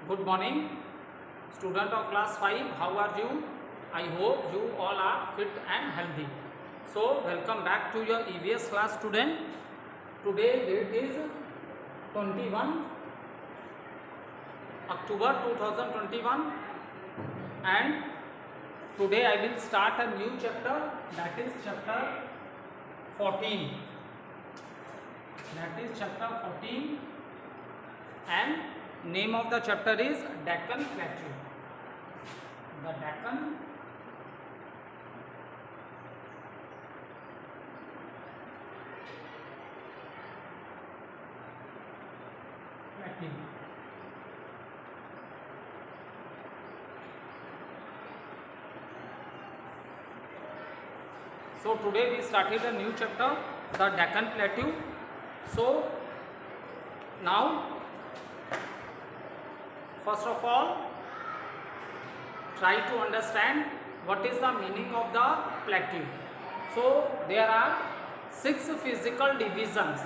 Good morning, student of class 5. How are you? I hope you all are fit and healthy. So, welcome back to your EVS class, student. Today date is 21 October 2021, and today I will start a new chapter, that is chapter 14. That is chapter 14, and name of the chapter is Deccan Plateau. The Deccan Plateau. So today we started a new chapter, the Deccan Plateau. So now, first of all, try to understand what is the meaning of the plateau. So there are 6 physical divisions.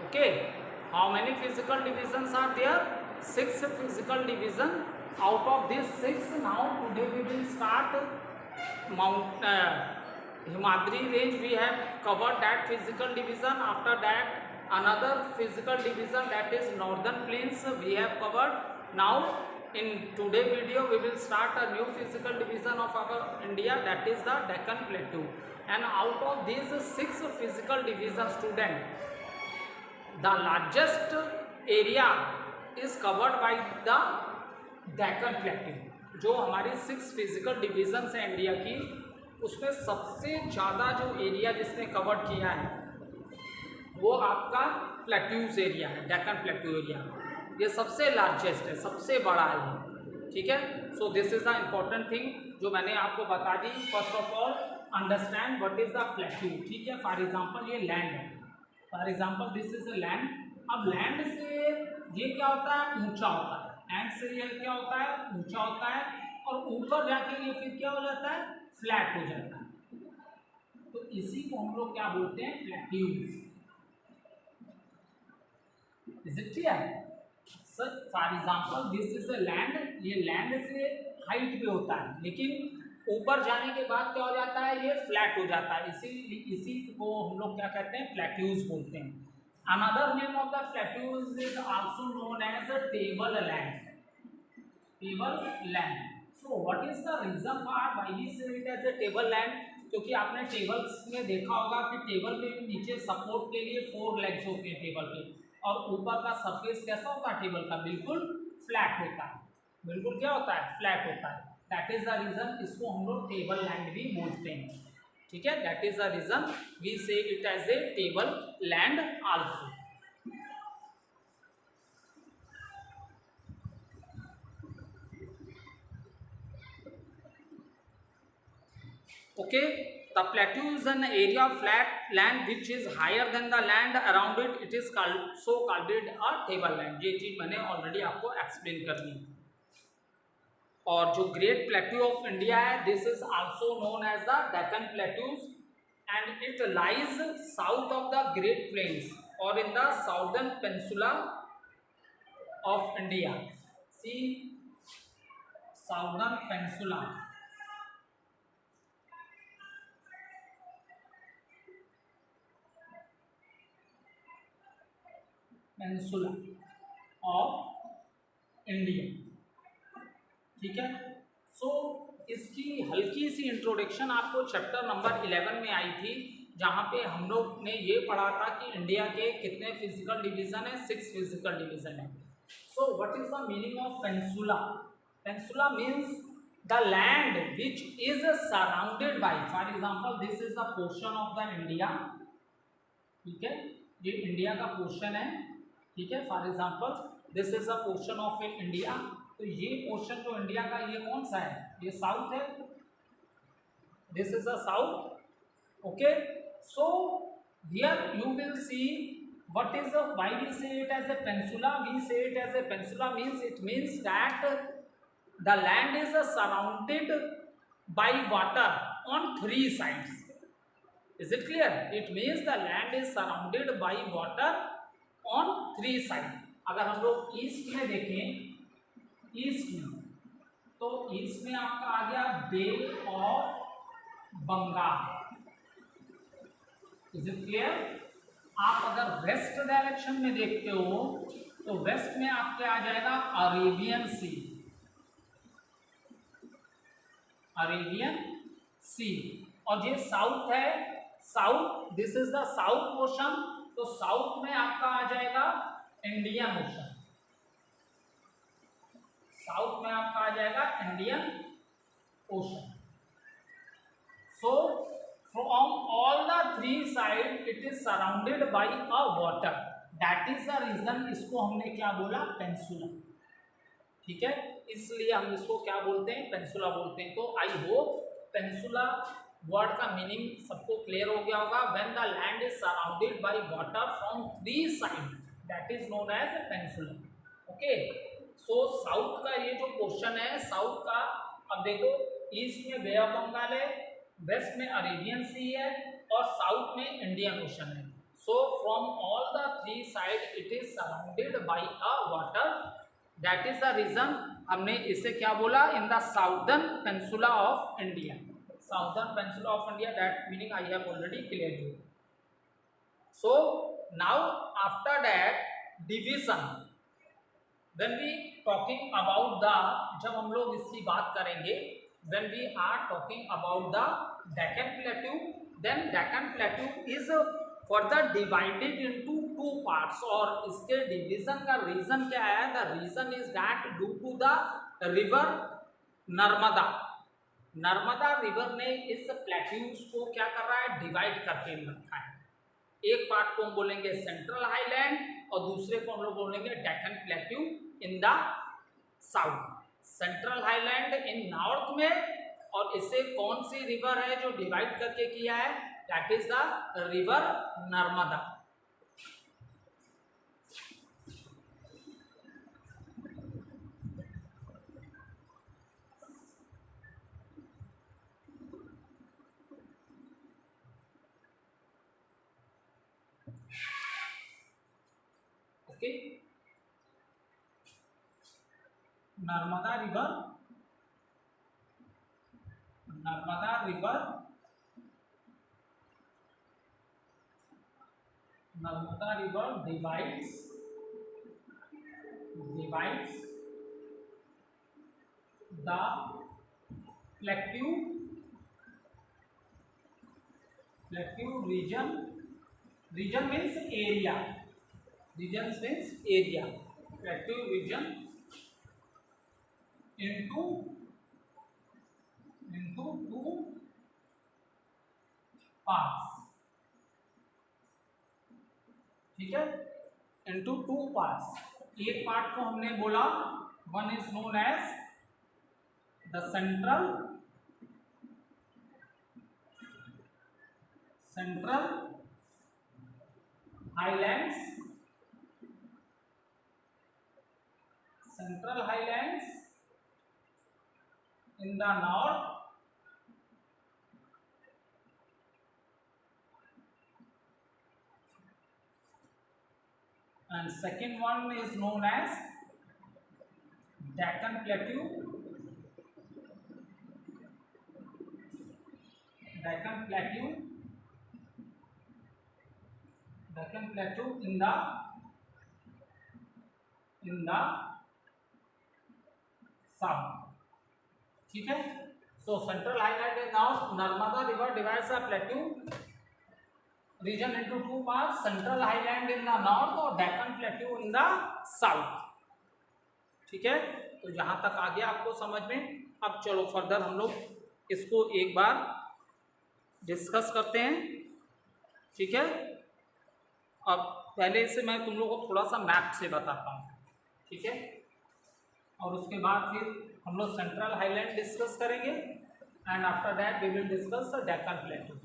Okay, how many physical divisions are there? 6 physical divisions. Out of these 6, now today we will start Himadri range. We have covered that physical division. After that, another physical division, that is northern plains, we have covered. Now in today video we will start a new physical division of our India, that is the Deccan Plateau. And out of these 6 physical divisions, student, the largest area is covered by the Deccan Plateau. जो हमारी 6 physical divisions हैं India की, उसमें सबसे ज़्यादा जो area जिसने cover किया है वो आपका प्लेट्यूज एरिया है, डेक्कन प्लेट्यू एरिया। ये सबसे लार्जेस्ट है, सबसे बड़ा है ये, ठीक है। So this is the important thing जो मैंने आपको बता दी। First of all understand what is the plateau, ठीक है। फॉर एग्जांपल ये लैंड है, for example this is a land. अब लैंड से ये क्या होता है, ऊंचा होता है। लैंड से ये क्या होता है, ऊंचा होता है, और ऊपर जाके ये फिर क्या हो जाता है, फ्लैट हो जाता है। तो इसी को हम लोग क्या बोलते हैं, plateaus. Is it clear? Sir for example this is a land, ये लैंड से हाइट पे होता है, लेकिन ऊपर जाने के बाद क्या हो जाता है, ये फ्लैट हो जाता है। इसी को हम लोग क्या कहते हैं, प्लेट्यूज बोलते हैं। Another name of the plateaus is also known as table land. Table land. So what is the reason for why we say it as a table land? क्योंकि आपने टेबल्स में देखा होगा कि टेबल पे नीचे सपोर्ट के लिए 4 लेग्स होते हैं टेबल पे, और ऊपर का सरफेस कैसा होता है टेबल का, बिल्कुल फ्लैट होता है। बिल्कुल क्या होता है, फ्लैट होता है। दैट इज द रीजन इसको हम लोग टेबल लैंड भी बोलते हैं, ठीक है। That is the reason we say it as a table land also. Okay, the plateau is an area of flat land which is higher than the land around it. It is called a table land. ये चीज मैंने already आपको explain कर दी। और जो great plateau of India है, this is also known as the Deccan plateaus, and it lies south of the great plains और in the southern peninsula of India. See southern peninsula peninsula of India, ठीक है। So इसकी हल्की सी introduction आपको chapter number 11 में आई थी, जहाँ पे हम लोग ने ये पढ़ा था कि इंडिया के कितने फिजिकल डिवीजन है, 6 फिजिकल डिवीजन है। सो what is the meaning of peninsula? Peninsula means the land which is surrounded bye, for example this is the portion of the India, ठीक है। ये इंडिया का पोर्शन है, ठीक है। For example this is a portion of India. तो ये portion जो इंडिया का, ये कौन सा है, ये साउथ है। This is a south, okay. So here you will see what is why we say it as a peninsula. We say it as a peninsula means it means that the land is surrounded by water on 3 sides. Is it clear? It means the land is surrounded by water on 3 sides. अगर हम लोग east में देखें east में, तो east में आपका आ गया bay of Bengal. Is it clear? आप अगर वेस्ट डायरेक्शन में देखते हो तो वेस्ट में आपके आ जाएगा अरेबियन सी, अरेबियन सी। और ये साउथ है, south, this is the south ocean, तो साउथ में आपका आ जाएगा इंडियन ओशन, साउथ में आपका आ जाएगा Indian Ocean. So from all the three side it is surrounded by a water, that is the reason इसको हमने क्या बोला, पेंसुला। ठीक है, इसलिए हम इसको क्या बोलते हैं, पेंसुला बोलते हैं। तो आई होप पेंसुला वर्ड का मीनिंग सबको क्लियर हो गया होगा। When the land is surrounded by water from three side that is known as peninsula. Okay, so south का ये जो क्वेश्चन है, साउथ का, अब देखो ईस्ट में बे ऑफ बंगाल है, वेस्ट में अरेबियन सी है और साउथ में इंडियन ओशन है। So from all the three side it is surrounded by a water, that is the reason हमने इसे क्या बोला, in the southern peninsula of India, southern peninsula of India, that meaning I have already clear you. So now after that division, when we talking about the, जब हम लोग इसकी बात करेंगे, when we are talking about the Deccan plateau, then Deccan plateau is further divided into two parts. और इसके division का reason क्या है, the reason is that due to the river Narmada, Narmada river ने इस प्लेट्यूज को क्या कर रहा है, डिवाइड करके रखा है। एक पार्ट को हम बोलेंगे सेंट्रल हाईलैंड और दूसरे को हम लोग बोलेंगे Deccan plateau in the south, central highland in north में। और इसे कौन सी रिवर है जो डिवाइड करके किया है, that is the river Narmada. Okay, Narmada river, Narmada river, Narmada river divides the plateau region, region means area, region means area, plateau region into two parts। ठीक है, into two parts। एक पार्ट को हमने बोला, one is known as the central highlands, central highlands in the north and second one is known as Deccan Plateau, Deccan Plateau, Deccan Plateau in the south। ठीक है, so central highland is now Narmada river divides the plateau region into two parts, central highland in the north और Deccan Plateau in the south। ठीक है, तो यहाँ तक आ गया आपको समझ में। अब चलो फर्दर हम लोग इसको एक बार डिस्कस करते हैं। ठीक है, अब पहले से मैं तुम लोगों को थोड़ा सा मैप से बताता हूँ। ठीक है, और उसके बाद फिर हम लोग सेंट्रल हाईलैंड डिस्कस करेंगे and after that we will discuss the Deccan plateau.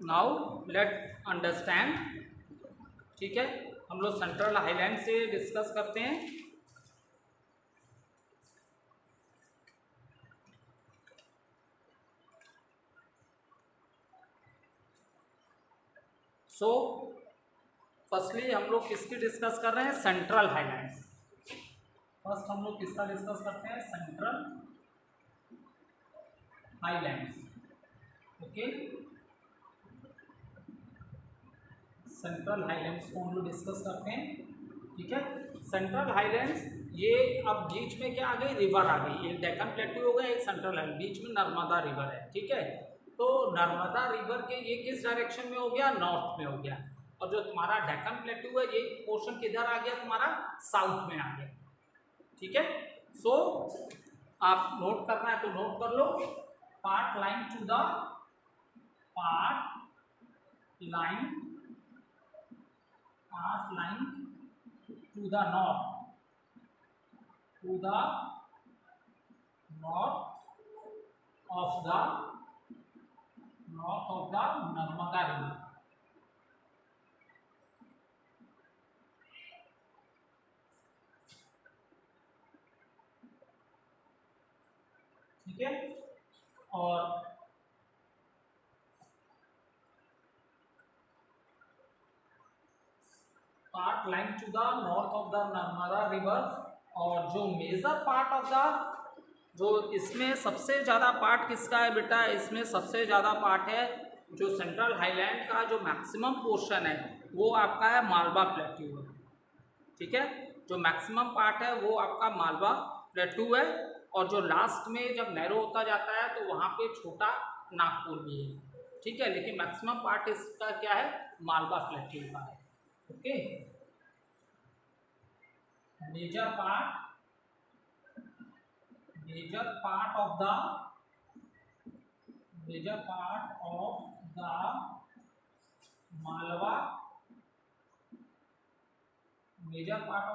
Now let understand. ठीक है, हम लोग सेंट्रल हाईलैंड से डिस्कस करते हैं। सो फर्स्टली हम लोग किसकी डिस्कस कर रहे हैं? Central highlands. फर्स्ट हम लोग किसका डिस्कस करते हैं? Central highlands. Okay, central highlands को हम लोग डिस्कस करते हैं। ठीक है, सेंट्रल हाईलैंड्स ये अब बीच में क्या आ गई? रिवर आ गई। एक डेक्कन प्लेट्यू हो गया, एक सेंट्रल हाईलैंड, बीच में नर्मदा रिवर है। ठीक है, तो नर्मदा रिवर के ये किस डायरेक्शन में हो गया? नॉर्थ में हो गया। और जो तुम्हारा डेक्कन प्लेट्यू है, ये पोर्शन किधर आ गया? तुम्हारा साउथ में आ गया। ठीक है, सो आप नोट करना है तो नोट कर लो। Part line to the part line to the north of the Narmada river. ठीक है, और part line to the north of the Narmada river. और जो मेजर पार्ट ऑफ द, जो इसमें सबसे ज़्यादा पार्ट किसका है बेटा? इसमें सबसे ज़्यादा पार्ट है जो सेंट्रल हाईलैंड का जो मैक्सिमम पोर्शन है वो आपका है मालवा प्लेट्यू है। ठीक है, जो मैक्सिमम पार्ट है वो आपका मालवा प्लेट्यू है। और जो लास्ट में जब नैरो होता जाता है तो वहाँ पे छोटा नागपुर भी है। ठीक है, लेकिन मैक्सिमम पार्ट इसका क्या है? मालवा प्लेट्यू का है। Okay, major part of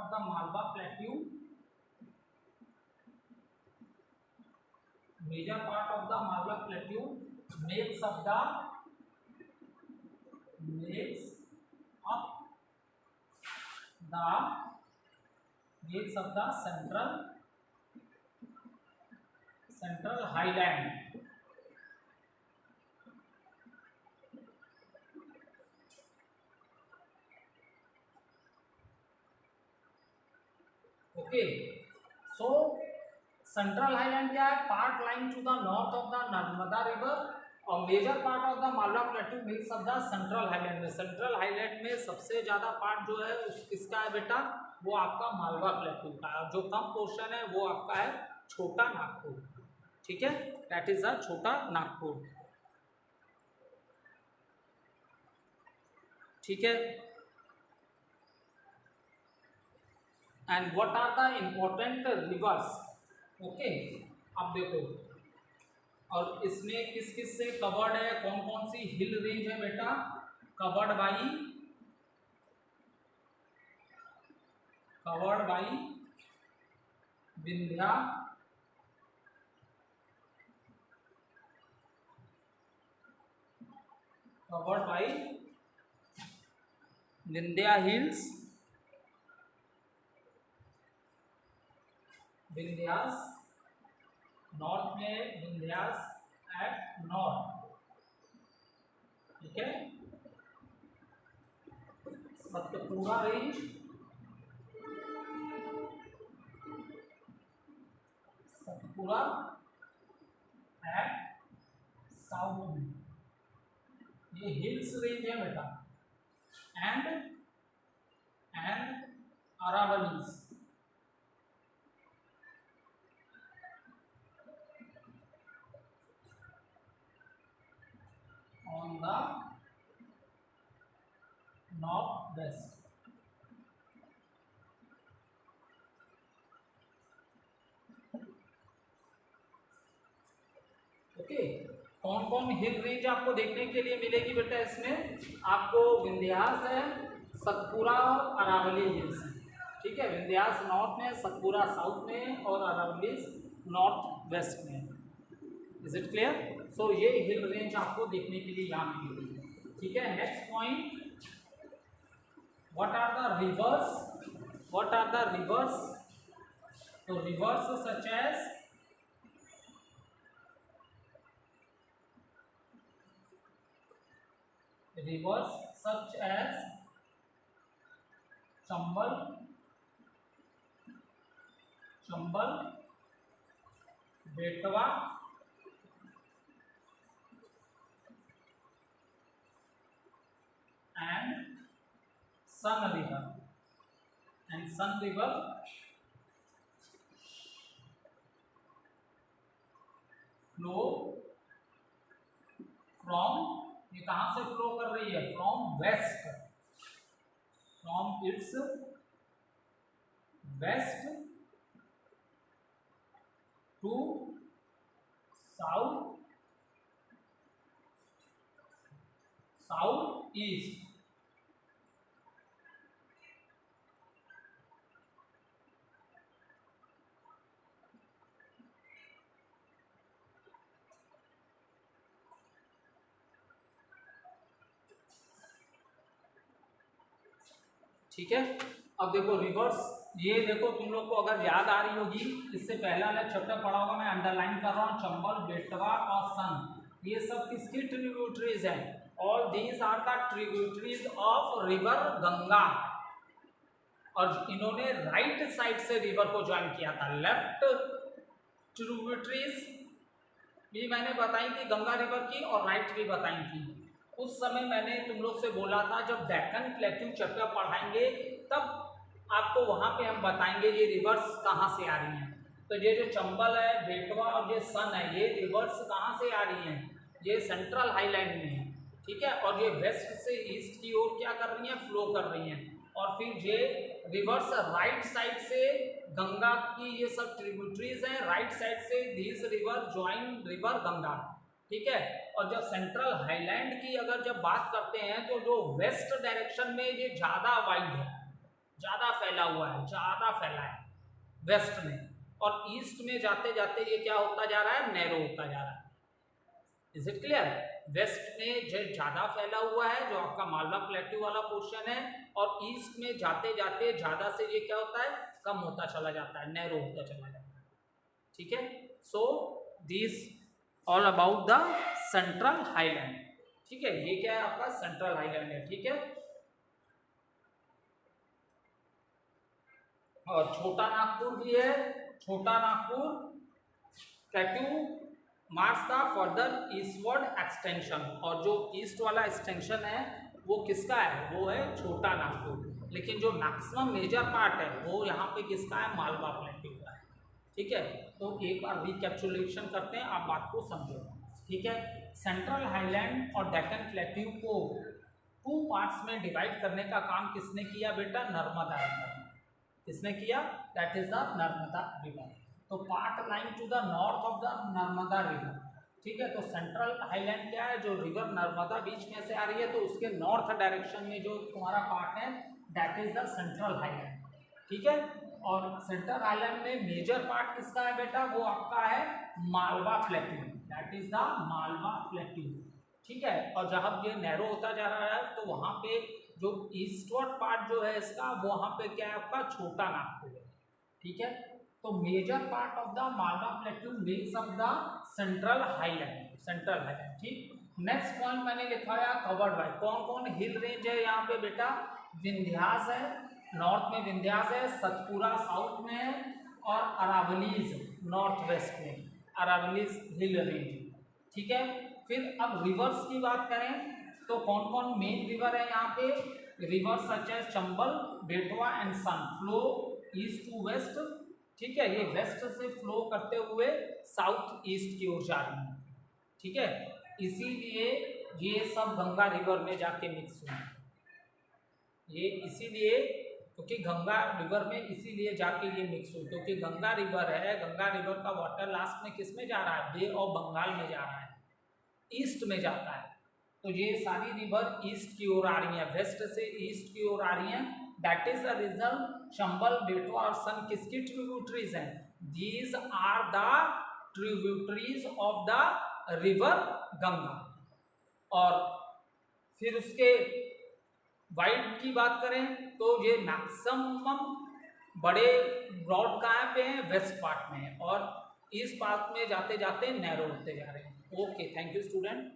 the Malwa plateau makes up the central highland। Okay, so central highland क्या है? Part line to the north of the Narmada river. और major part of the Malwa plateau makes of the central highland में। Central highland में सबसे ज़्यादा part जो है किसका है बेटा? वो आपका मालवा प्लेट्यू का है। और जो कम पोर्शन है वो आपका है छोटा नागपुर। ठीक है, दैट इज द छोटा नागपुर। ठीक है, and what are the important rivers? Okay, अब देखो, और इसमें किस किस से कवर्ड है? कौन कौन सी हिल रेंज है बेटा? Covered by Vindhya, Vindhya hills, Vindhyas north में, विंध्यास एट नॉर्थ। ठीक है, Satpura range, Satpura at south में, ये हिल्स रेंज है बेटा। And Aravallis on the northwest। Okay, कौन कौन हिल रेंज आपको देखने के लिए मिलेगी बेटा? इसमें आपको विंध्यास है, सतपुरा और अरावली हिल्स है। ठीक है, विंध्यास नॉर्थ में, सतपुरा साउथ में और अरावली नॉर्थ वेस्ट में। Is it clear? सो ये हिल रेंज आपको देखने के लिए यहाँ मिलेगी। ठीक है, next point, what are the rivers, what are the rivers, तो rivers such as Chambal, Chambal, Betwa and Sun River, and Sun River flow from, ये कहाँ से फ्लो कर रही है, from west, from its west to south, south east, ठीक है। अब देखो रिवर्स, ये देखो तुम लोग को अगर याद आ रही होगी, इससे पहला वाला चैप्टर पढ़ा होगा, मैं अंडरलाइन कर रहा हूँ, चंबल, बेटवा और सन, ये सब किसकी ट्रिब्यूटरीज हैं, all these are the tributaries of river Ganga, और इन्होंने राइट साइड से रिवर को ज्वाइन किया था, लेफ्ट ट्रिब्यूटरीज भी मैंने बताई थी गंगा रिवर की, और राइट भी बताई थी। उस समय मैंने तुम लोग से बोला था जब डेक्कन प्लेट्यू चैप्टर पढ़ाएंगे तब आपको वहाँ पे हम बताएंगे ये रिवर्स कहाँ से आ रही हैं। तो ये जो चंबल है, बेटवा और ये सन है, ये रिवर्स कहाँ से आ रही हैं, ये सेंट्रल हाईलैंड में है, ठीक है, और ये वेस्ट से ईस्ट की ओर क्या कर रही हैं, फ्लो कर रही हैं, और फिर ये रिवर्स राइट साइड से गंगा की ये सब ट्रिब्यूटरीज हैं, राइट साइड से this river join river Ganga, ठीक है। और जब सेंट्रल हाईलैंड की अगर जब बात करते हैं तो जो वेस्ट डायरेक्शन में ये ज़्यादा वाइड है, ज़्यादा फैला हुआ है, ज़्यादा फैला है वेस्ट में, और ईस्ट में जाते जाते ये क्या होता जा रहा है, नैरो होता जा रहा है। Is it clear? वेस्ट में जो ज़्यादा फैला हुआ है जो आपका मालवा प्लेट्यू वाला पोर्शन है, और ईस्ट में जाते जाते ज़्यादा से ये क्या होता है, कम होता चला जाता है, नैरो होता चला जाता है, ठीक है। So this all about the central highland, ठीक है, ये क्या है आपका सेंट्रल हाईलैंड है, ठीक है। और छोटा नागपुर भी है, छोटा Nagpur plateau marks the further eastward extension, और जो ईस्ट वाला एक्सटेंशन है वो किसका है, वो है छोटा नागपुर, लेकिन जो मैक्सिमम मेजर पार्ट है वो यहाँ पे किसका है, मालवा प्लेट्यू का है, ठीक है। तो एक बार रिकैप्सुलेशन करते हैं, आप बात को समझो, ठीक है। सेंट्रल हाईलैंड और डेक्कन प्लेट्यू को 2 पार्ट्स में डिवाइड करने का काम किसने किया बेटा, नर्मदा रिवर, किसने किया, that is the Narmada river. तो part line to the north of the Narmada river, ठीक है। तो सेंट्रल हाईलैंड क्या है, जो रिवर नर्मदा बीच में से आ रही है, तो उसके नॉर्थ डायरेक्शन में जो तुम्हारा पार्ट है that is the central highland, ठीक है। और सेंट्रल आइलैंड में मेजर पार्ट किसका है बेटा, वो आपका है Malwa plateau, that is the Malwa plateau, ठीक है। और जब ये नैरो होता जा रहा है तो वहाँ पे जो ईस्टवर्ड पार्ट जो है इसका, वो वहाँ पे क्या है आपका छोटा नागपुर है, ठीक है। तो major part of the Malwa plateau makes up the central highland, central highland, ठीक। नेक्स्ट पॉइंट मैंने लिखाया कवर्ड बाय, कौन कौन हिल रेंज है यहाँ पे बेटा, विंध्यास है, नॉर्थ में विंध्यास है, सतपुरा साउथ में है, और अरावलीज नॉर्थ वेस्ट में, अरावलीज हिल रेंज, ठीक है। फिर अब रिवर्स की बात करें तो कौन कौन मेन रिवर है यहाँ पे, river such as Chambal, Betwa and Son flow east to west, ठीक है, ये वेस्ट से फ्लो करते हुए साउथ ईस्ट की ओर जा रही है, ठीक है। इसीलिए ये सब गंगा रिवर में जाके मिक्स हुए, ये इसीलिए क्योंकि गंगा रिवर में इसीलिए जाके ये मिक्स हुई, क्योंकि गंगा रिवर है, गंगा रिवर का वाटर लास्ट में किस में जा रहा है, बे ऑफ बंगाल में जा रहा है, ईस्ट में जाता है। तो ये सारी रिवर ईस्ट की ओर आ रही है, वेस्ट से ईस्ट की ओर आ रही हैं, that is the reason Chambal, Betwa और सन किसकी ट्रिब्यूटरीज हैं, these are the tributaries of the river Ganga. और फिर उसके वाइड की बात करें तो ये मैक्सिमम बड़े ब्रॉड कहाँ पे हैं, वेस्ट पार्ट में है, और ईस्ट पार्ट में जाते जाते नैरो होते जा रहे हैं। Okay, thank you student.